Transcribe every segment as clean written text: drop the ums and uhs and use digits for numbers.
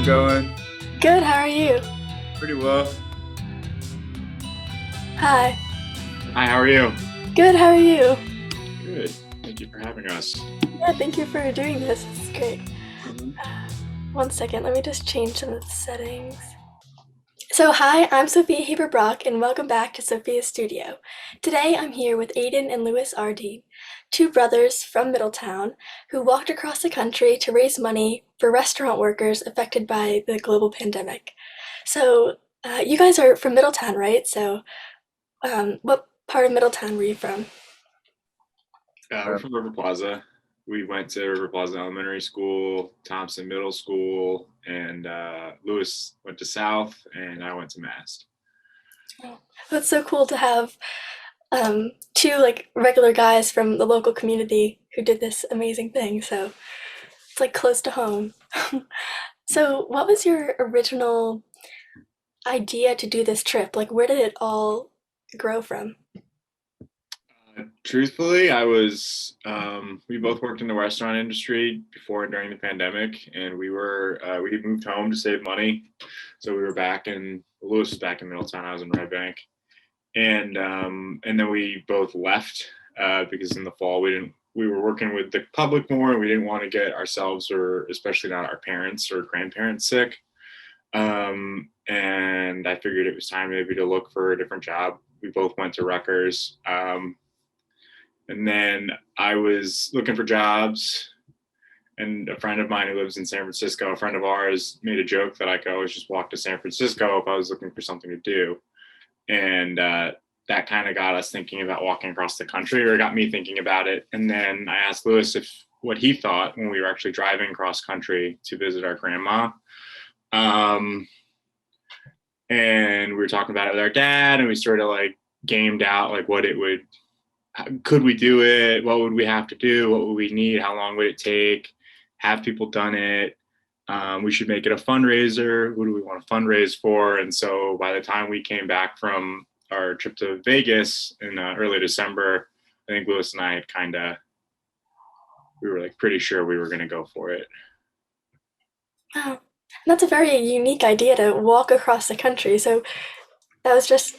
going? Good, how are you? Pretty well. Hi. Hi, how are you? Good, how are you? Good. Thank you for having us. Yeah, thank you for doing this. This is great. Mhm. One second, let me just change some of the settings. So, hi, I'm Sophia Haber-Brock, and welcome back to Sophia's Studio. Today, I'm here with Aiden and Louis Ardeen, two brothers from Middletown who walked across the country to raise money for restaurant workers affected by the global pandemic. So, you guys are from Middletown, right? So, what part of Middletown were you from? We're from River Plaza. We went to River Plaza Elementary School, Thompson Middle School, and Lewis went to South, and I went to Mast. Oh, that's so cool to have two like regular guys from the local community who did this amazing thing. So it's like close to home. So, what was your original idea to do this trip? Like, where did it all grow from? Truthfully, we both worked in the restaurant industry before and during the pandemic, and we moved home to save money. So we were Lewis was back in Middletown, I was in Red Bank. And then we both left because in the fall we were working with the public more, and we didn't want to get ourselves or especially not our parents or grandparents sick. And I figured it was time maybe to look for a different job. We both went to Rutgers. And then I was looking for jobs, and a friend of mine who lives in San Francisco, a friend of ours, made a joke that I could always just walk to San Francisco if I was looking for something to do. And that kind of got us thinking about walking across the country, or got me thinking about it. And then I asked Lewis what he thought when we were actually driving cross country to visit our grandma. And we were talking about it with our dad, and we sort of like gamed out like could we do it? What would we have to do? What would we need? How long would it take? Have people done it? We should make it a fundraiser. Who do we want to fundraise for? And so by the time we came back from our trip to Vegas in early December, I think Lewis and I had we were like pretty sure we were going to go for it. Oh, that's a very unique idea to walk across the country. So that was just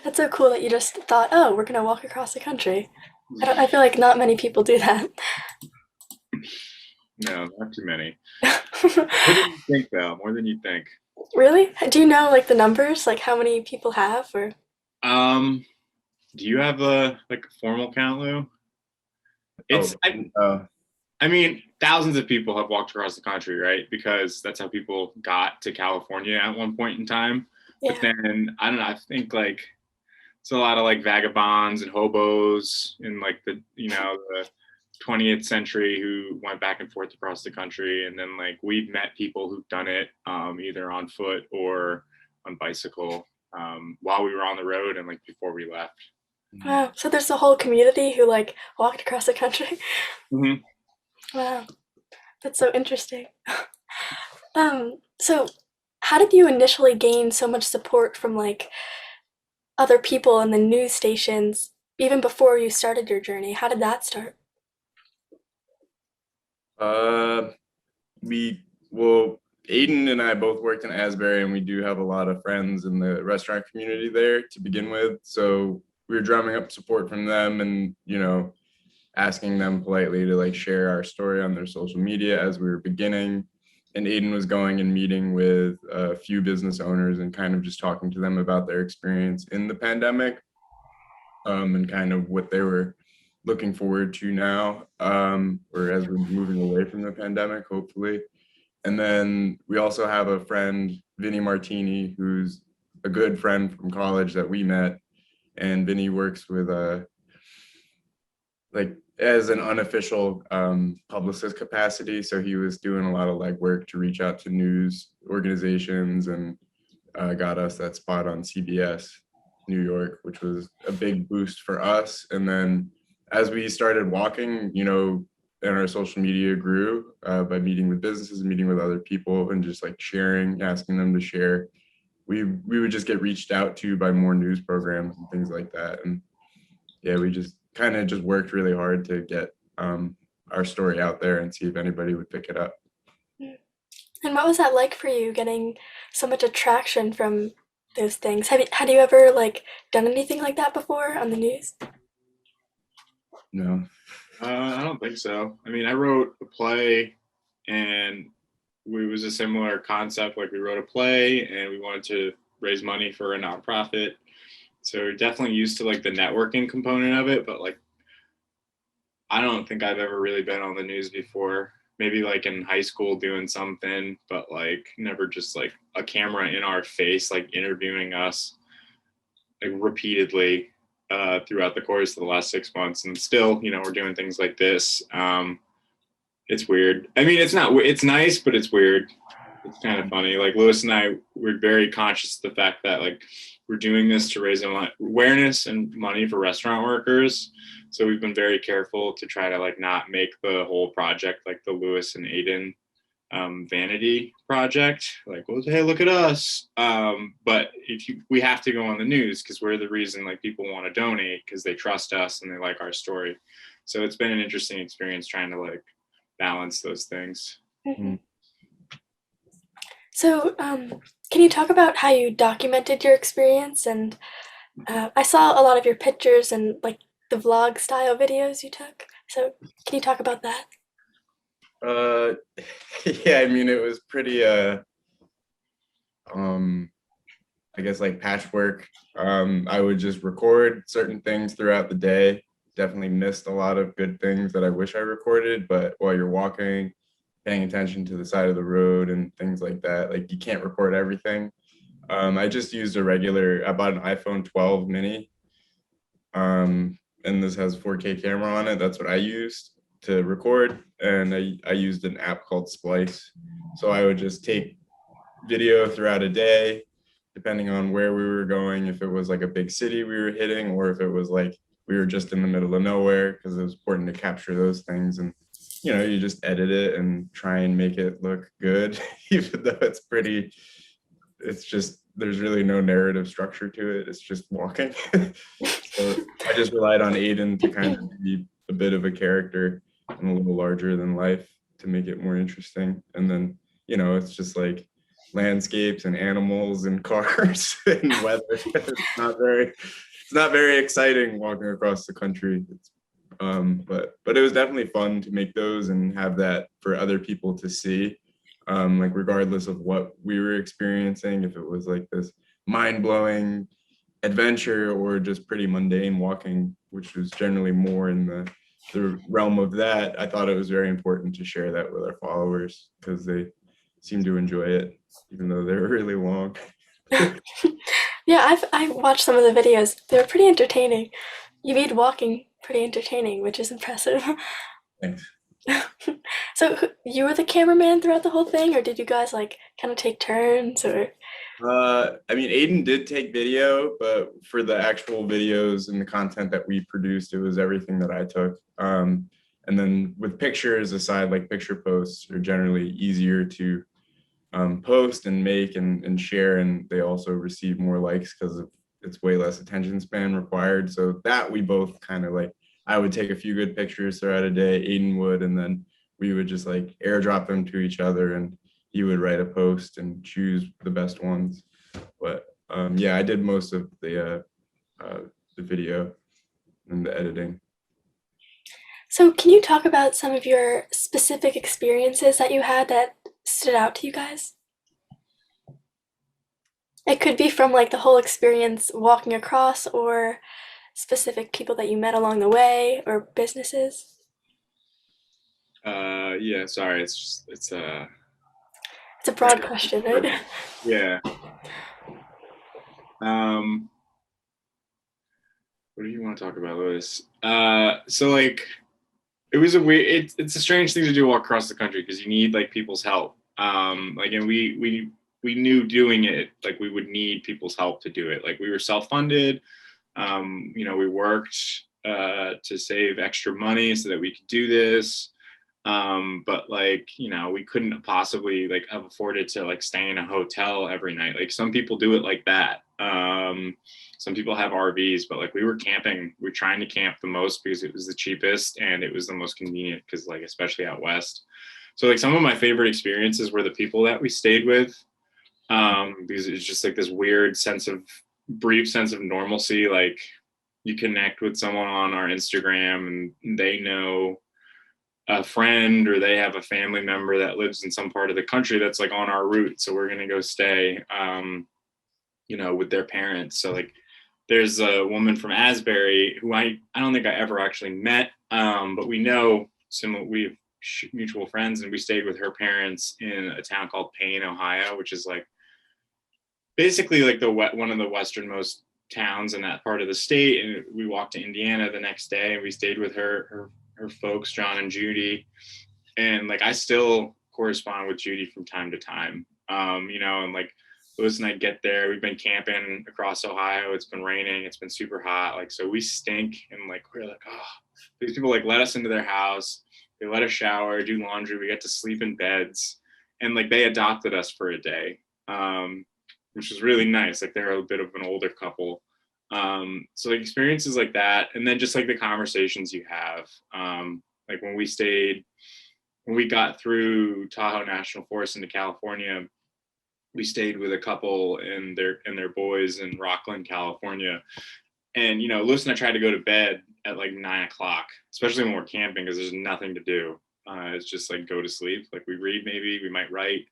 that's so cool that you just thought, oh, we're gonna walk across the country. I feel like not many people do that. No, not too many. More than you think, though. More than you think. Really? Do you know like the numbers, like how many people have, or? Do you have a formal count, Lou? Oh, I mean, thousands of people have walked across the country, right? Because that's how people got to California at one point in time. Yeah. But then I don't know. I think like it's a lot of like vagabonds and hobos in like the 20th century who went back and forth across the country, and then like we've met people who've done it either on foot or on bicycle while we were on the road and like before we left. Wow. So there's a whole community who like walked across the country. Mm-hmm. Wow. That's so interesting. So how did you initially gain so much support from like other people and the news stations even before you started your journey? How did that start? uh, well, Aiden and I both worked in Asbury, and we do have a lot of friends in the restaurant community there to begin with. So we were drumming up support from them, and asking them politely to like share our story on their social media as we were beginning. And Aiden was going and meeting with a few business owners and kind of just talking to them about their experience in the pandemic, and kind of what they were looking forward to now, or as we're moving away from the pandemic, hopefully. And then we also have a friend, Vinny Martini, who's a good friend from college that we met. And Vinny works with like as an unofficial publicist capacity. So he was doing a lot of legwork to reach out to news organizations, and got us that spot on CBS New York, which was a big boost for us. And then as we started walking, and our social media grew by meeting with businesses, meeting with other people, and just like sharing, asking them to share. We would just get reached out to by more news programs and things like that. And yeah, we just kind of just worked really hard to get our story out there and see if anybody would pick it up. And what was that like for you, getting so much attraction from those things? Had you ever like done anything like that before on the news? No. I don't think so. I mean, I wrote a play, and it was a similar concept. Like we wrote a play, and we wanted to raise money for a nonprofit. So we're definitely used to like the networking component of it, but like I don't think I've ever really been on the news before. Maybe like in high school doing something, but like never just like a camera in our face, like interviewing us like repeatedly throughout the course of the last 6 months. And still, we're doing things like this. It's weird. I mean, it's not, it's nice, but it's weird. It's kind of funny. Like Lewis and I were very conscious of the fact that like we're doing this to raise awareness and money for restaurant workers. So we've been very careful to try to like not make the whole project like the Lewis and Aiden vanity project. Like, well, hey, look at us. But we have to go on the news because we're the reason like people want to donate because they trust us and they like our story. So it's been an interesting experience trying to like balance those things. Mhm. So, can you talk about how you documented your experience? And I saw a lot of your pictures and like the vlog style videos you took. So, can you talk about that? Uh, yeah, I mean, it was pretty, I guess like patchwork. I would just record certain things throughout the day. Definitely missed a lot of good things that I wish I recorded, but while you're walking, paying attention to the side of the road and things like that, like you can't record everything. I just used I bought an iPhone 12 mini, and this has 4K camera on it. That's what I used to record. And I used an app called Splice. So I would just take video throughout a day, depending on where we were going, if it was like a big city we were hitting, or if it was like we were just in the middle of nowhere, because it was important to capture those things. And you just edit it and try and make it look good, even though it's just there's really no narrative structure to it. It's just walking. So I just relied on Aiden to kind of be a bit of a character and a little larger than life to make it more interesting. And then, it's just like landscapes and animals and cars and weather. It's not very exciting walking across the country. But it was definitely fun to make those and have that for other people to see. Like regardless of what we were experiencing, if it was like this mind-blowing adventure or just pretty mundane walking, which was generally more in the realm of that, I thought it was very important to share that with our followers because they seem to enjoy it, even though they're really long. Yeah, I watched some of the videos. They were pretty entertaining. You made walking pretty entertaining, which is impressive. Thanks. So, you were the cameraman throughout the whole thing, or did you guys like kind of take turns, or? I mean, Aiden did take video, but for the actual videos and the content that we produced, it was everything that I took. And then with pictures aside, like picture posts are generally easier to post and make and share, and they also receive more likes because it's way less attention span required. So that we both kind of like, I would take a few good pictures throughout a day, Aiden would, and then we would just like airdrop them to each other, and he would write a post and choose the best ones. But yeah, I did most of the video and the editing. So, can you talk about some of your specific experiences that you had that stood out to you guys? It could be from like the whole experience walking across or specific people that you met along the way or businesses. Yeah, sorry, it's It's a broad question, right? yeah. What do you want to talk about, Lewis? So like it was a weird it's a strange thing to do walk across the country because you need like people's help. Like and we knew doing it like we would need people's help to do it. Like we were self-funded. We worked to save extra money so that we could do this. But like, we couldn't possibly like have afforded to like stay in a hotel every night. Like some people do it like that. Some people have RVs, but like we were camping, we were trying to camp the most because it was the cheapest and it was the most convenient because like, especially out West. So like some of my favorite experiences were the people that we stayed with, because it's just like this weird brief sense of normalcy. Like you connect with someone on our Instagram and they know a friend or they have a family member that lives in some part of the country that's like on our route. So we're going to go stay, with their parents. So like there's a woman from Asbury who I don't think I ever actually met, but we know we have mutual friends, and we stayed with her parents in a town called Payne, Ohio, which is like basically like one of the westernmost towns in that part of the state. And we walked to Indiana the next day, and we stayed with her folks, John and Judy. And like I still correspond with Judy from time to time, and like Louis and I get there, we've been camping across Ohio, it's been raining, it's been super hot, like so we stink, and like we're like, oh, these people like let us into their house, they let us shower, do laundry, we get to sleep in beds, and like they adopted us for a day, which was really nice. Like they're a bit of an older couple. So like experiences like that, and then just like the conversations you have, like when we got through Tahoe National Forest into California, we stayed with a couple and their boys in Rockland, California. And, Lewis and I tried to go to bed at like 9:00, especially when we're camping, because there's nothing to do. It's just like go to sleep. Like we read, maybe we might write,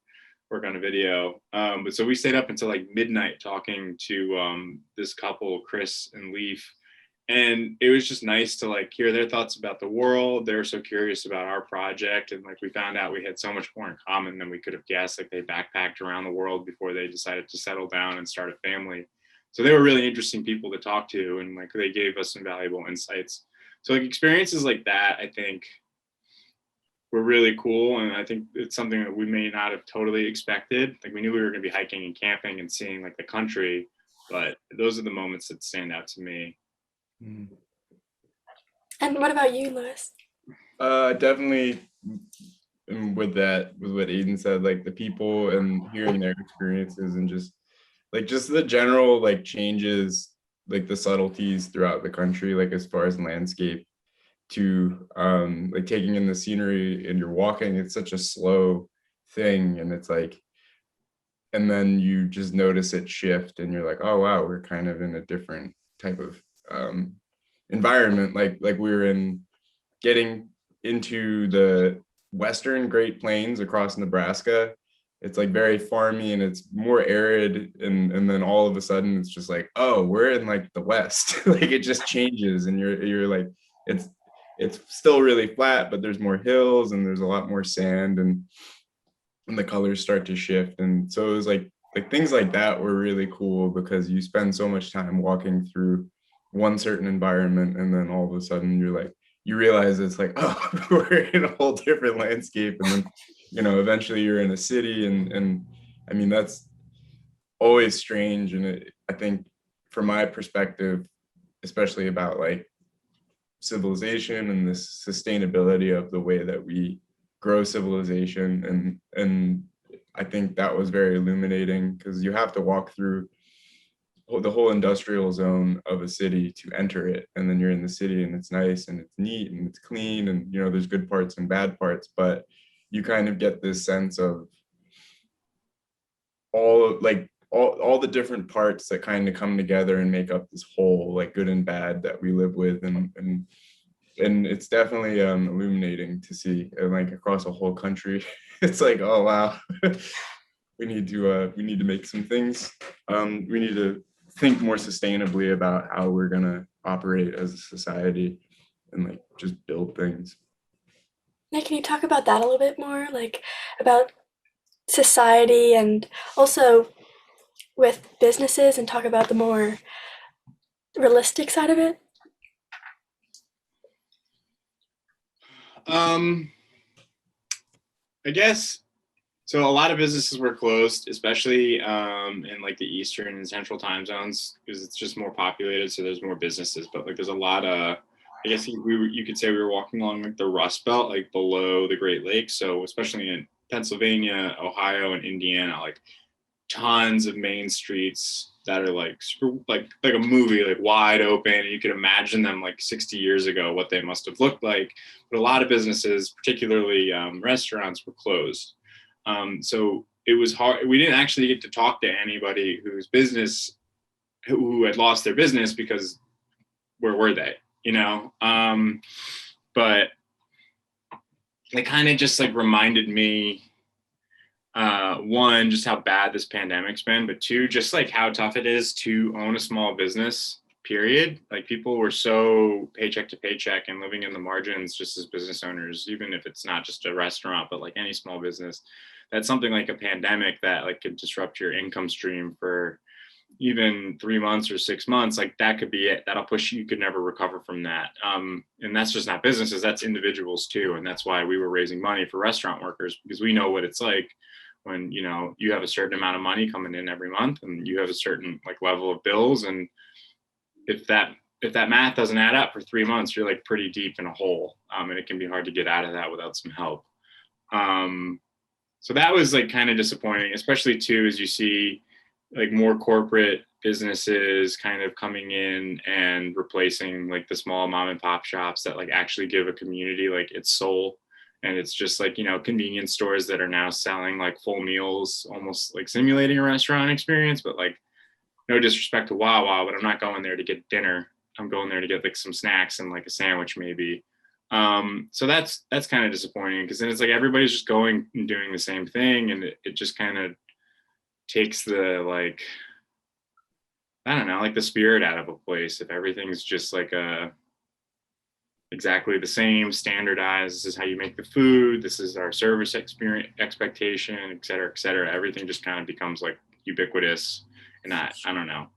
work on a video. But so we stayed up until like midnight talking to this couple, Chris and Leaf. And it was just nice to like hear their thoughts about the world. They were so curious about our project, and like we found out we had so much more in common than we could have guessed. Like they backpacked around the world before they decided to settle down and start a family. So they were really interesting people to talk to, and like they gave us some valuable insights. So like experiences like that, I think, were really cool, and I think it's something that we may not have totally expected. Like we knew we were going to be hiking and camping and seeing like the country, but those are the moments that stand out to me. And what about you, Louis? Definitely with what Aiden said, like the people and hearing their experiences, and just the general like changes, like the subtleties throughout the country, like as far as landscape to like taking in the scenery, and you're walking, it's such a slow thing, and it's like, and then you just notice it shift, and you're like, oh wow, we're kind of in a different type of environment. Like we were getting into the western Great Plains across Nebraska. It's like very farmy and it's more arid, and then all of a sudden it's just like, oh, we're in like the West. Like it just changes, and you're like, it's still really flat, but there's more hills and there's a lot more sand, and the colors start to shift. And so it was like things like that were really cool, because you spend so much time walking through one certain environment, and then all of a sudden you realize it's like, oh, we're in a whole different landscape. And then eventually you're in a city, and I mean that's always strange. And I think from my perspective, especially about like civilization and the sustainability of the way that we grow civilization, and I think that was very illuminating, because you have to walk through the whole industrial zone of a city to enter it, and then you're in the city, and it's nice and it's neat and it's clean, and there's good parts and bad parts, but you kind of get this sense of all the different parts that kind of come together and make up this whole, like good and bad, that we live with. And it's definitely illuminating to see, and like across a whole country. It's like, oh wow, we need to make some things. We need to think more sustainably about how we're gonna operate as a society, and like just build things. Yeah, can you talk about that a little bit more, like about society and also with businesses, and talk about the more realistic side of it? I guess so. A lot of businesses were closed, especially in like the Eastern and Central time zones, because it's just more populated. So there's more businesses, but like there's a lot of, I guess you could say we were walking along like the Rust Belt, like below the Great Lakes. So especially in Pennsylvania, Ohio, and Indiana, like tons of main streets that are like super, like a movie, like wide open. You could imagine them like 60 years ago, what they must have looked like. But a lot of businesses, particularly restaurants, were closed. So it was hard. We didn't actually get to talk to anybody who had lost their business, because where were they? But it kind of just like reminded me, one, just how bad this pandemic's been, but two, just like how tough it is to own a small business, period. Like people were so paycheck to paycheck and living in the margins just as business owners, even if it's not just a restaurant, but like any small business. That's something like a pandemic that like could disrupt your income stream for even 3 months or 6 months. Like that could be it. That'll push you. You could never recover from that. And that's just not businesses, that's individuals too. And that's why we were raising money for restaurant workers, because we know what it's like when you have a certain amount of money coming in every month and you have a certain like level of bills, and if that math doesn't add up for 3 months, you're like pretty deep in a hole, and it can be hard to get out of that without some help. So that was like kind of disappointing, especially too as you see like more corporate businesses kind of coming in and replacing like the small mom and pop shops that like actually give a community like its soul. And it's just like, convenience stores that are now selling like full meals, almost like simulating a restaurant experience, but like no disrespect to Wawa, but I'm not going there to get dinner. I'm going there to get like some snacks and like a sandwich maybe. So that's kind of disappointing, because then it's like everybody's just going and doing the same thing, and it just kind of takes the like, I don't know, like the spirit out of a place if everything's just like exactly the same, standardized. This is how you make the food. This is our service experience expectation, et cetera, et cetera. Everything just kind of becomes like ubiquitous, and I don't know.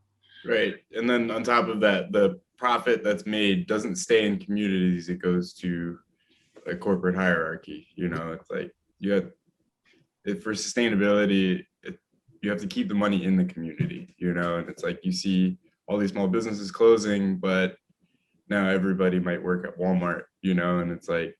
Right. And then on top of that, the profit that's made doesn't stay in communities. It goes to a corporate hierarchy. It's like for sustainability, you have to keep the money in the community, and it's like you see all these small businesses closing, but now everybody might work at Walmart, and it's like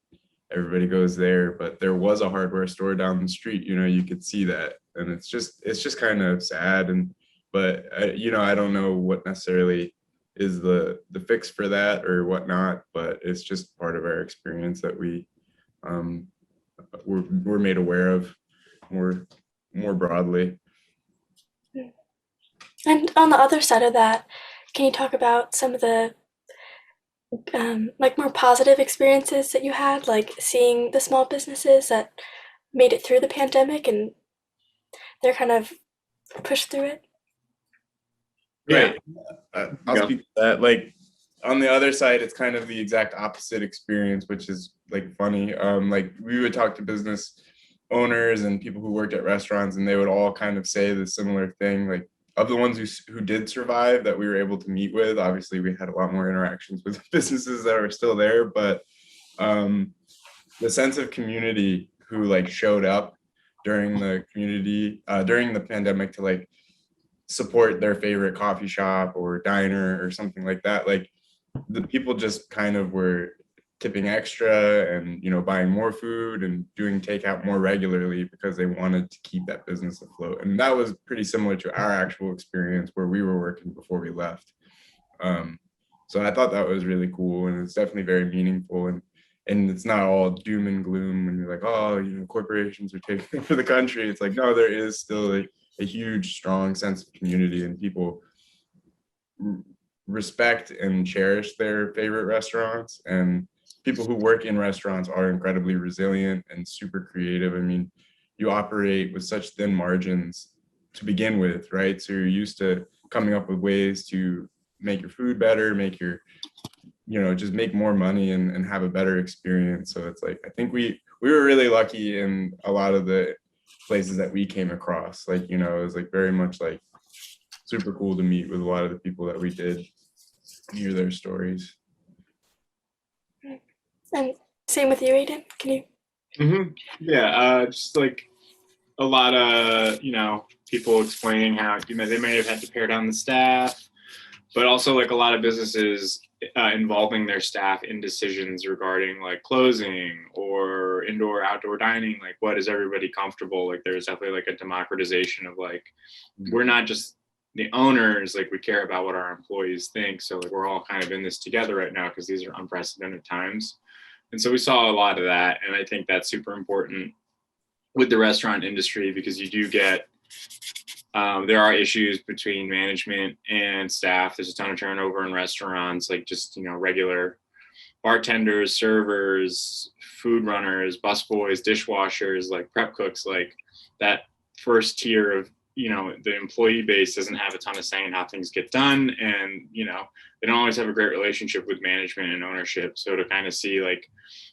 everybody goes there, but there was a hardware store down the street, you could see that. And it's just kind of sad. But I don't know what necessarily is the fix for that or whatnot, but it's just part of our experience that we're made aware of more broadly. And on the other side of that, can you talk about some of the like more positive experiences that you had, like seeing the small businesses that made it through the pandemic and they're kind of pushed through it? Right. I'll speak to that. Like on the other side, it's kind of the exact opposite experience, which is like funny. Like we would talk to business owners and people who worked at restaurants, and they would all kind of say the similar thing. Like of the ones who did survive that we were able to meet with, obviously we had a lot more interactions with businesses that are still there, but the sense of community who like showed up during the pandemic to like support their favorite coffee shop or diner or something like that. Like the people just kind of were tipping extra and buying more food and doing takeout more regularly because they wanted to keep that business afloat. And that was pretty similar to our actual experience where we were working before we left. So I thought that was really cool, and it's definitely very meaningful, and it's not all doom and gloom when you're like, oh, corporations are taking over the country. It's like, no, there is still a huge, strong sense of community, and people respect and cherish their favorite restaurants, and people who work in restaurants are incredibly resilient and super creative. I mean, you operate with such thin margins to begin with, right? So you're used to coming up with ways to make your food better, make your, just make more money and have a better experience. So it's like, I think we were really lucky in a lot of the places that we came across. Like, it was like very much like super cool to meet with a lot of the people that we did, hear their stories. And same with you, Aiden. Can you? Mm-hmm. Yeah, just like a lot of people explaining how they may have had to pare down the staff, but also like a lot of businesses involving their staff in decisions regarding like closing or indoor outdoor dining, like what is everybody comfortable, like there's definitely like a democratization of like we're not just the owners, like we care about what our employees think, so like we're all kind of in this together right now because these are unprecedented times. And so we saw a lot of that, and I think that's super important with the restaurant industry because you do get there are issues between management and staff. There's a ton of turnover in restaurants, like just, regular bartenders, servers, food runners, busboys, dishwashers, like prep cooks, like that first tier of, the employee base doesn't have a ton of say in how things get done. And, they don't always have a great relationship with management and ownership. So to kind of see like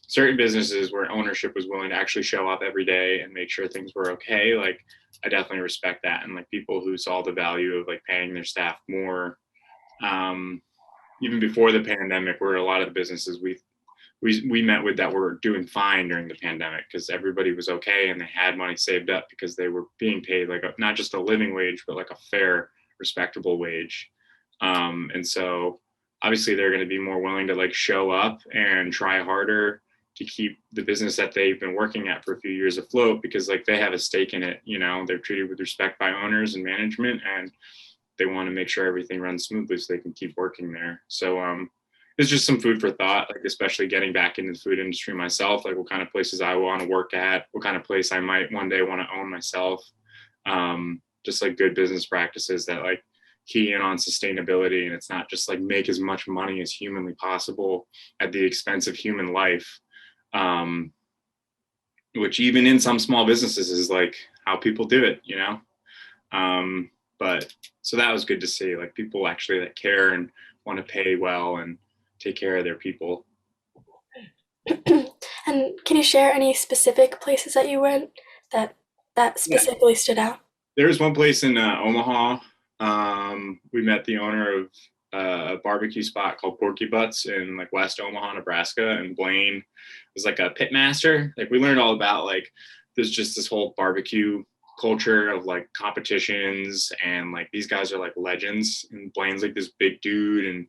certain businesses where ownership was willing to actually show up every day and make sure things were okay, like I definitely respect that. And like people who saw the value of like paying their staff more, even before the pandemic, where a lot of the businesses we met with that were doing fine during the pandemic because everybody was okay and they had money saved up because they were being paid like not just a living wage, but like a fair, respectable wage. And so obviously they're going to be more willing to like show up and try harder to keep the business that they've been working at for a few years afloat because like they have a stake in it. They're treated with respect by owners and management, and they want to make sure everything runs smoothly so they can keep working there. So it's just some food for thought, like especially getting back into the food industry myself, like what kind of places I want to work at, what kind of place I might one day want to own myself. Just like good business practices that like key in on sustainability, and it's not just like make as much money as humanly possible at the expense of human life, which even in some small businesses is like how people do it, but so that was good to see, like people actually that care and want to pay well and take care of their people. And can you share any specific places that you went that specifically stood out? There was one place in Omaha. We met the owner of a barbecue spot called Porky Butts in like West Omaha, Nebraska, and Blaine was like a pit master. Like we learned all about like there's just this whole barbecue culture of like competitions, and like these guys are like legends, and Blaine's like this big dude and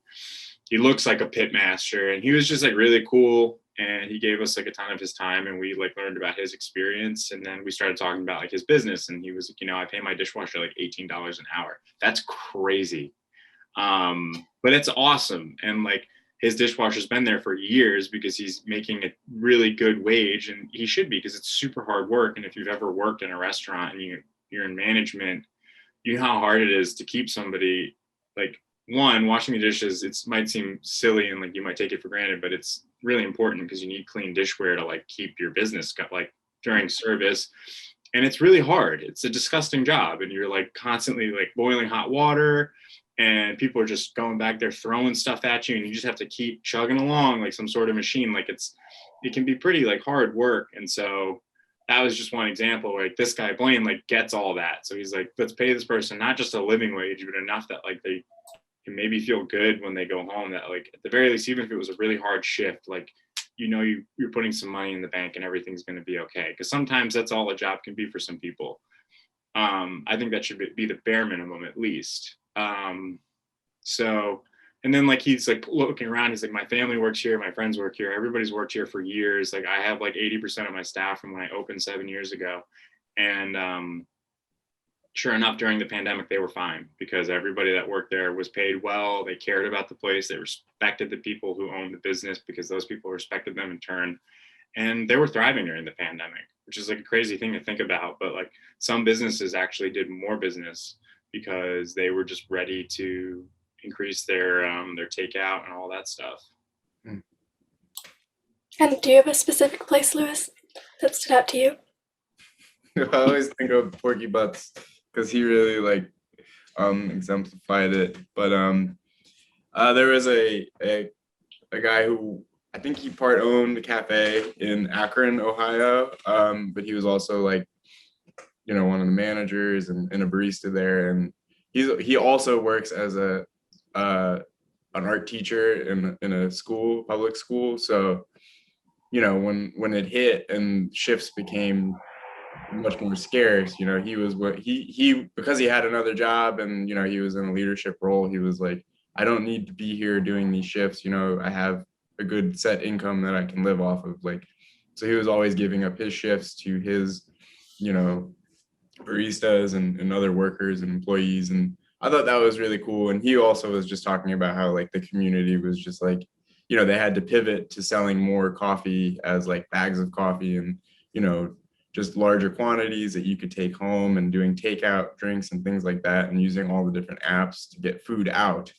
he looks like a pit master, and he was just like really cool, and he gave us like a ton of his time, and we like learned about his experience, and then we started talking about like his business, and he was like, I pay my dishwasher like $18 an hour. That's crazy, but it's awesome. And like his dishwasher's been there for years because he's making a really good wage, and he should be because it's super hard work. And if you've ever worked in a restaurant and you're in management, you know how hard it is to keep somebody like one, washing the dishes. It might seem silly and like you might take it for granted, but it's really important because you need clean dishware to like keep your business like during service. And it's really hard. It's a disgusting job, and you're like constantly like boiling hot water, and people are just going back there throwing stuff at you, and you just have to keep chugging along like some sort of machine. Like it can be pretty like hard work. And so that was just one example. Like this guy Blaine like gets all that, so he's like, let's pay this person not just a living wage, but enough that like they can maybe feel good when they go home, that like at the very least, even if it was a really hard shift, like you're putting some money in the bank and everything's going to be okay. Because sometimes that's all a job can be for some people. I think that should be the bare minimum at least. So, and then like he's like looking around, he's like, my family works here, my friends work here, everybody's worked here for years. Like I have like 80% of my staff from when I opened 7 years ago, and sure enough, during the pandemic, they were fine because everybody that worked there was paid well. They cared about the place. They respected the people who owned the business because those people respected them in turn. And they were thriving during the pandemic, which is like a crazy thing to think about. But like some businesses actually did more business because they were just ready to increase their takeout and all that stuff. And do you have a specific place, Lewis, that stood out to you? I always think of Porky Butts because he really like exemplified it. But there was a guy who I think he part owned a cafe in Akron, Ohio. But he was also like, one of the managers and a barista there. And he also works as an art teacher in a school, public school. So, when it hit and shifts became much more scarce, he was what he because he had another job and he was in a leadership role, he was like I don't need to be here doing these shifts. I have a good set income that I can live off of. Like, so he was always giving up his shifts to his, baristas and other workers and employees. And I thought that was really cool. And he also was just talking about how like the community was just like, they had to pivot to selling more coffee as like bags of coffee and, just larger quantities that you could take home, and doing takeout drinks and things like that, and using all the different apps to get food out.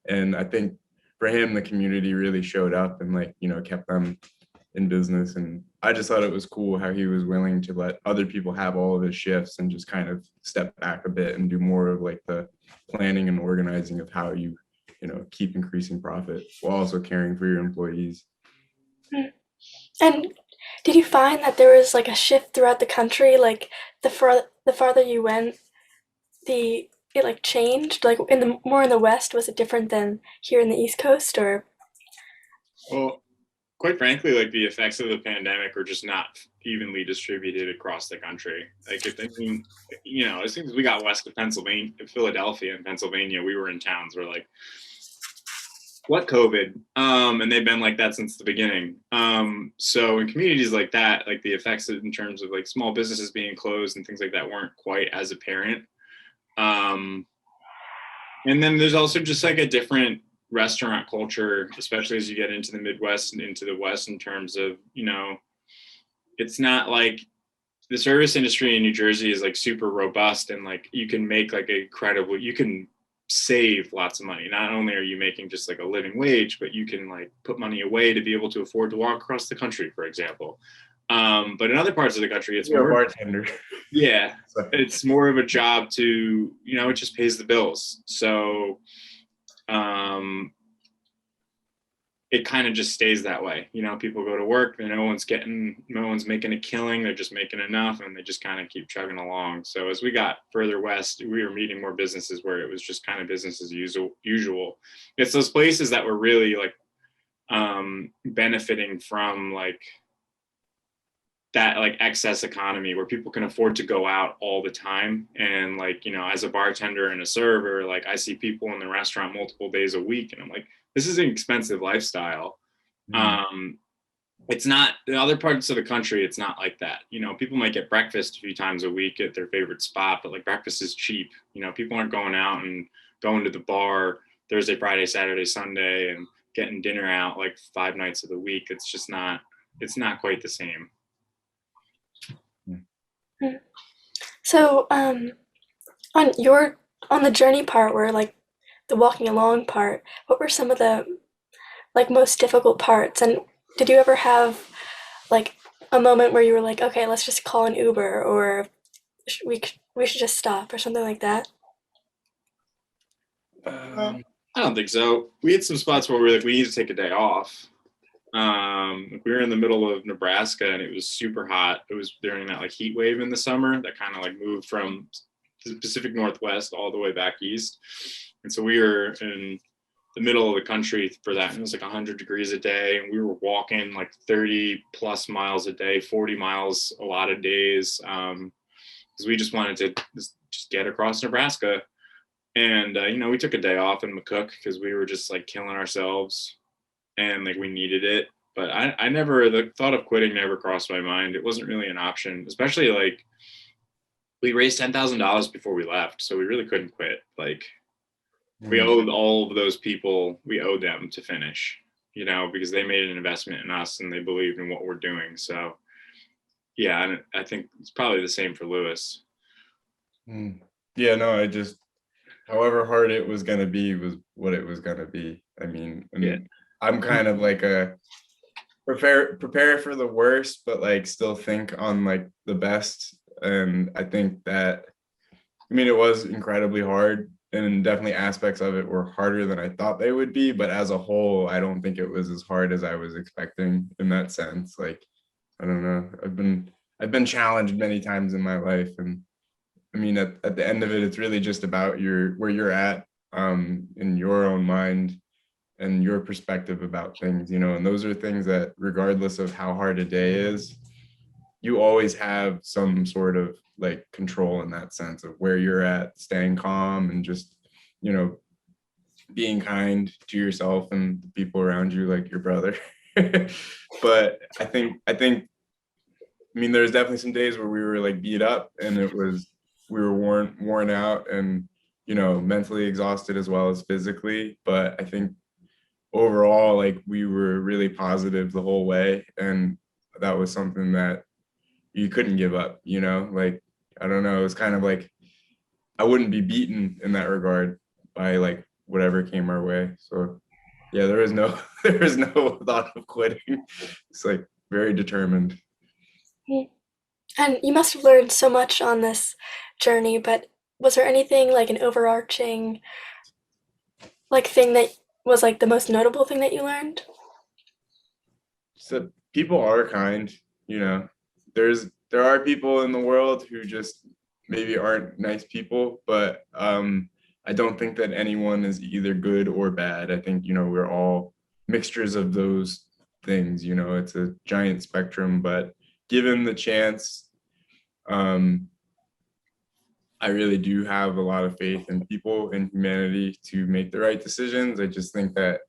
And I think for him, the community really showed up and like, kept them in business. And I just thought it was cool how he was willing to let other people have all of his shifts and just kind of step back a bit and do more of like the planning and organizing of how you keep increasing profit while also caring for your employees. And did you find that there was like a shift throughout the country? Like the farther you went, it like changed. Like more in the West, was it different than here in the East Coast, or? Well, quite frankly, like the effects of the pandemic are just not evenly distributed across the country. Like as soon as we got west of Pennsylvania, Philadelphia and Pennsylvania, we were in towns where like, what COVID? And they've been like that since the beginning. So in communities like that, like the effects in terms of like small businesses being closed and things like that weren't quite as apparent. And then there's also just like a different restaurant culture, especially as you get into the Midwest and into the West, in terms of, it's not like the service industry in New Jersey is like super robust, and like you can make like you can save lots of money. Not only are you making just like a living wage, but you can like put money away to be able to afford to walk across the country, for example. But in other parts of the country, it's more a bartender. Yeah, it's more of a job to, it just pays the bills. So it kind of just stays that way. People go to work, and no one's making a killing. They're just making enough, and they just kind of keep chugging along. So as we got further west, we were meeting more businesses where it was just kind of business as usual. It's those places that were really like benefiting from like that like excess economy, where people can afford to go out all the time. And like, as a bartender and a server, like I see people in the restaurant multiple days a week, and I'm like, this is an expensive lifestyle. It's not, in other parts of the country, it's not like that. People might get breakfast a few times a week at their favorite spot, but like breakfast is cheap. People aren't going out and going to the bar Thursday, Friday, Saturday, Sunday, and getting dinner out like 5 nights of the week. It's not quite the same. So, on the journey part, where like the walking along part, what were some of the like most difficult parts? And did you ever have like a moment where you were like, okay, let's just call an Uber, or we should just stop, or something like that? I don't think so. We had some spots where we need to take a day off. We were in the middle of Nebraska, and it was super hot. It was during that like heat wave in the summer that kind of like moved from the Pacific Northwest all the way back east. And so we were in the middle of the country for that. And it was like 100 degrees a day. And we were walking like 30 plus miles a day, 40 miles a lot of days. Because we just wanted to just get across Nebraska. And, we took a day off in McCook because we were just like killing ourselves, and like we needed it. But the thought of quitting never crossed my mind. It wasn't really an option, especially like we raised $10,000 before we left. So we really couldn't quit. Like we owed all of those people, we owed them to finish, because they made an investment in us and they believed in what we're doing. So yeah, and I think it's probably the same for Lewis. Yeah, no, however hard it was going to be was what it was going to be. I mean, I'm kind of like a prepare for the worst, but like still think on like the best. And I think that, it was incredibly hard, and definitely aspects of it were harder than I thought they would be. But as a whole, I don't think it was as hard as I was expecting in that sense. Like, I don't know. I've been challenged many times in my life, and at the end of it, it's really just about where you're at in your own mind and your perspective about things, and those are things that regardless of how hard a day is, you always have some sort of like control in that sense of where you're at, staying calm and just, being kind to yourself and the people around you, like your brother. But I mean, there's definitely some days where we were like beat up and we were worn out and, mentally exhausted as well as physically. But I think overall, like we were really positive the whole way. And that was something that you couldn't give up, like, I don't know. It was kind of like, I wouldn't be beaten in that regard by like whatever came our way. So yeah, there is no, there is no thought of quitting. It's like very determined. And you must have learned so much on this journey, but was there anything like an overarching like thing that was like the most notable thing that you learned? So people are kind, there are people in the world who just maybe aren't nice people, but I don't think that anyone is either good or bad. I think, we're all mixtures of those things, it's a giant spectrum, but given the chance, I really do have a lot of faith in people and humanity to make the right decisions. I just think that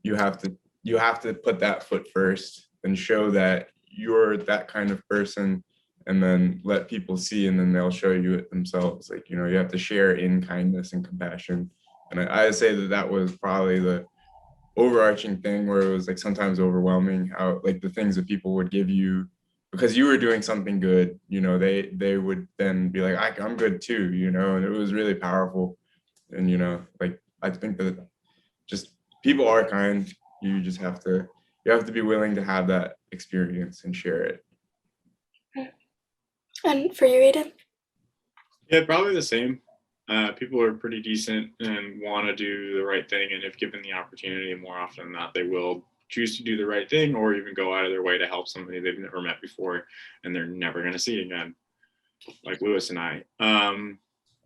you have to put that foot first and show that you're that kind of person, and then let people see, and then they'll show you it themselves. Like, you have to share in kindness and compassion. And I say that was probably the overarching thing, where it was like sometimes overwhelming how like the things that people would give you because you were doing something good, they would then be like, I'm good too, and it was really powerful. And like I think that just people are kind. You have to be willing to have that experience and share it. And for you, Aiden? Yeah, probably the same. People are pretty decent and want to do the right thing, and if given the opportunity, more often than not, they will choose to do the right thing or even go out of their way to help somebody they've never met before and they're never going to see again, like Lewis and I.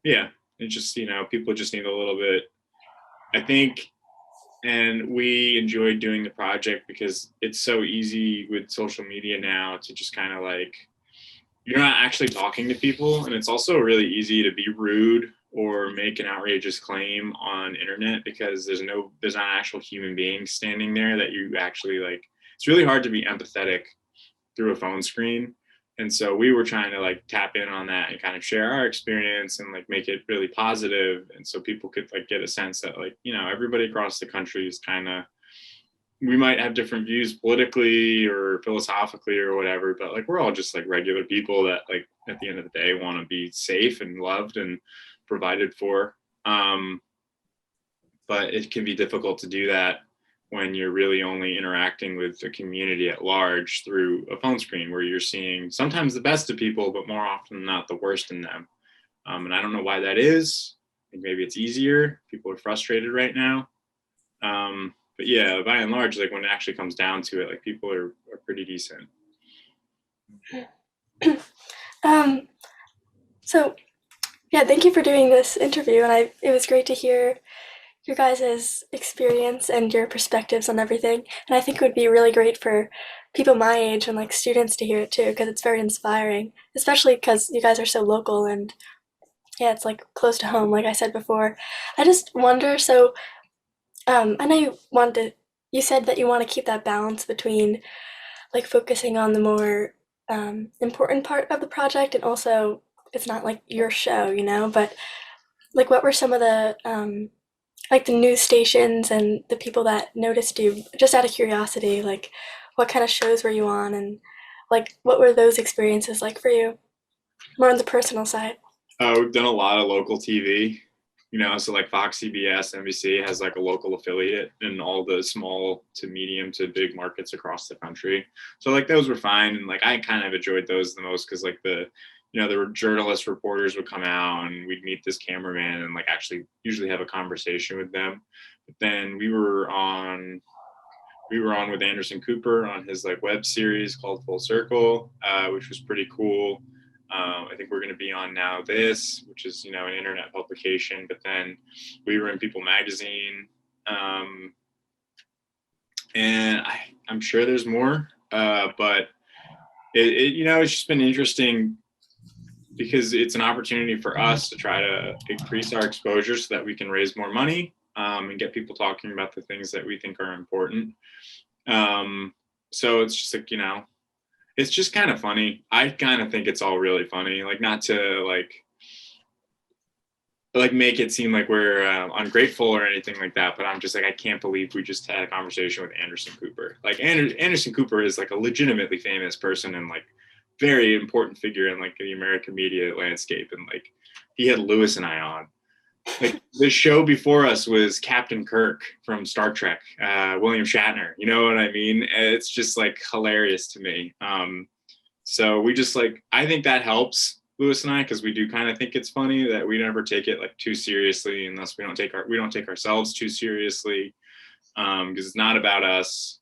Yeah, it's just, people just need a little bit, I think. And we enjoyed doing the project because it's so easy with social media now to just kind of like, you're not actually talking to people, and it's also really easy to be rude or make an outrageous claim on internet because there's not actual human beings standing there that you actually like. It's really hard to be empathetic through a phone screen, and so we were trying to like tap in on that and kind of share our experience and like make it really positive, and so people could like get a sense that like, everybody across the country is kind of, we might have different views politically or philosophically or whatever, but like we're all just like regular people that like at the end of the day want to be safe and loved and provided for. But it can be difficult to do that when you're really only interacting with the community at large through a phone screen, where you're seeing sometimes the best of people, but more often than not the worst in them. And I don't know why that is. I think maybe it's easier. People are frustrated right now. But yeah, by and large, like when it actually comes down to it, like people are pretty decent. So yeah, thank you for doing this interview, and it was great to hear your guys' experience and your perspectives on everything. And I think it would be really great for people my age and like students to hear it too, because it's very inspiring, especially because you guys are so local and yeah, it's like close to home, like I said before. I just wonder, so I know you said that you want to keep that balance between like focusing on the more important part of the project, and also it's not like your show, but like what were some of the like the news stations and the people that noticed you, just out of curiosity, like what kind of shows were you on, and like what were those experiences like for you, more on the personal side? We've done a lot of local TV, so like Fox, CBS, NBC has like a local affiliate in all the small to medium to big markets across the country. So like those were fine. And like, I kind of enjoyed those the most because like there were journalists, reporters would come out and we'd meet this cameraman and like actually usually have a conversation with them. But then we were on with Anderson Cooper on his like web series called Full Circle, which was pretty cool. I think we're going to be on Now This, which is, an internet publication, but then we were in People Magazine. And I'm sure there's more, but it's just been interesting because it's an opportunity for us to try to increase our exposure so that we can raise more money. and get people talking about the things that we think are important. So it's just like, it's just kind of funny. I kind of think it's all really funny, like not to like make it seem like we're ungrateful or anything like that, but I'm just like, I can't believe we just had a conversation with Anderson Cooper. Like Anderson Cooper is like a legitimately famous person and like very important figure in like the American media landscape, and like he had Lewis and I on. Like the show before us was Captain Kirk from Star Trek, William Shatner. You know what I mean? It's just like hilarious to me. So we just like, I think that helps Lewis and I, because we do kind of think it's funny that we never take it like too seriously, unless we don't take ourselves too seriously, because it's not about us.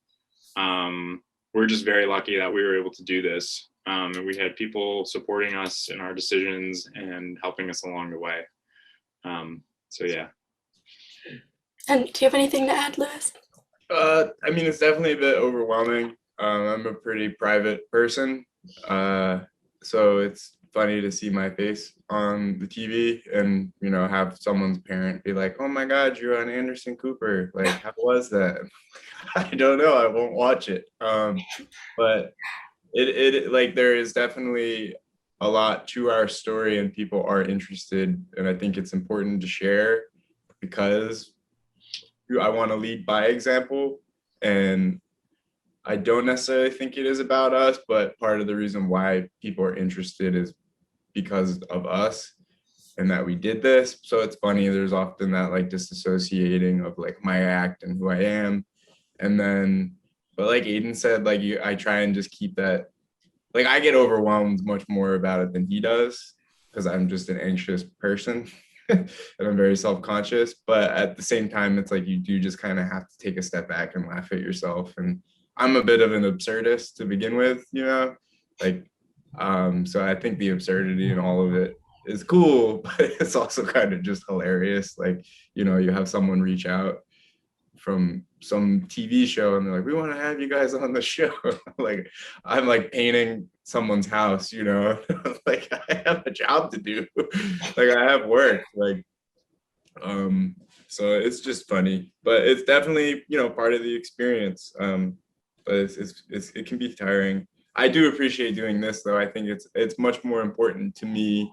We're just very lucky that we were able to do this, and we had people supporting us in our decisions and helping us along the way. So yeah. And do you have anything to add, Lewis? I mean, it's definitely a bit overwhelming. I'm a pretty private person, so it's funny to see my face on the TV and, have someone's parent be like, "Oh my God, you're on Anderson Cooper. Like, how was that?" I don't know. I won't watch it. But it like there is definitely a lot to our story, and people are interested, and I think it's important to share, because I want to lead by example, and I don't necessarily think it is about us, but part of the reason why people are interested is because of us and that we did this. So it's funny, there's often that like disassociating of like my act and who I am. And then, but like Aiden said, like I try and just keep that, like I get overwhelmed much more about it than he does, because I'm just an anxious person and I'm very self-conscious. But at the same time, it's like you do just kind of have to take a step back and laugh at yourself. And I'm a bit of an absurdist to begin with, like, so I think the absurdity in all of it is cool, but it's also kind of just hilarious. Like, you have someone reach out from some TV show and they're like, "We want to have you guys on the show." Like, I'm like painting someone's house, like I have a job to do. Like I have work, like, so it's just funny, but it's definitely, part of the experience. But it can be tiring. I do appreciate doing this though. I think it's much more important to me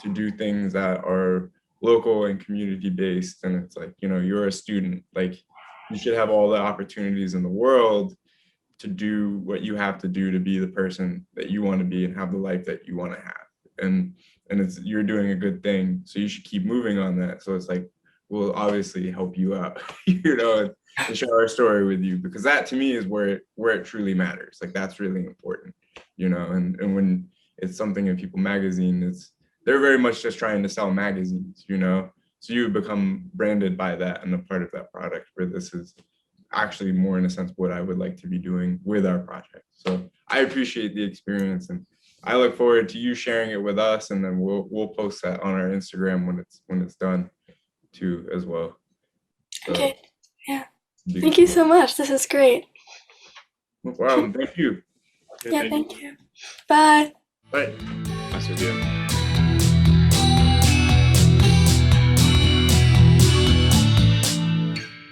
to do things that are local and community based. And it's like, you're a student, like you should have all the opportunities in the world to do what you have to do to be the person that you want to be and have the life that you want to have. And you're doing a good thing, so you should keep moving on that. So it's like, we'll obviously help you out, and share our story with you, because that to me is where it truly matters. Like that's really important, and when it's something in People magazine, they're very much just trying to sell magazines, so you become branded by that and a part of that product, where this is actually more in a sense what I would like to be doing with our project. So I appreciate the experience, and I look forward to you sharing it with us, and then we'll post that on our Instagram when it's done too as well. So, okay. Yeah. Thank you so much. This is great. No problem. Thank you. Yeah, thank you. Bye. Bye. Nice to do.